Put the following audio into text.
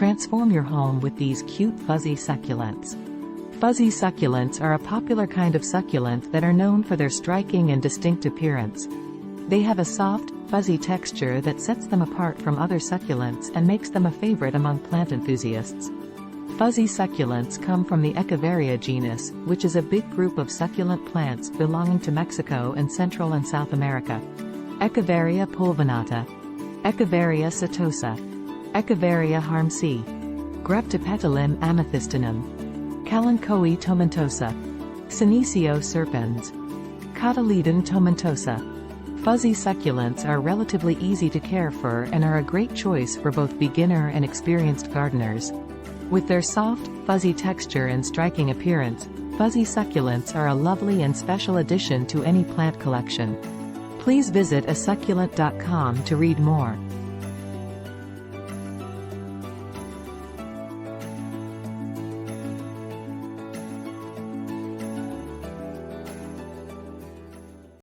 Transform your home with these cute fuzzy succulents. Fuzzy succulents are a popular kind of succulent that are known for their striking and distinct appearance. They have a soft, fuzzy texture that sets them apart from other succulents and makes them a favorite among plant enthusiasts. Fuzzy succulents come from the Echeveria genus, which is a big group of succulent plants belonging to Mexico and Central and South America. Echeveria pulvinata, Echeveria setosa, Echeveria harmsii, Graptopetalum amethystinum, Kalanchoe tomentosa, Senecio serpens, Cotyledon tomentosa. Fuzzy succulents are relatively easy to care for and are a great choice for both beginner and experienced gardeners. With their soft, fuzzy texture and striking appearance, fuzzy succulents are a lovely and special addition to any plant collection. Please visit asucculent.com to read more.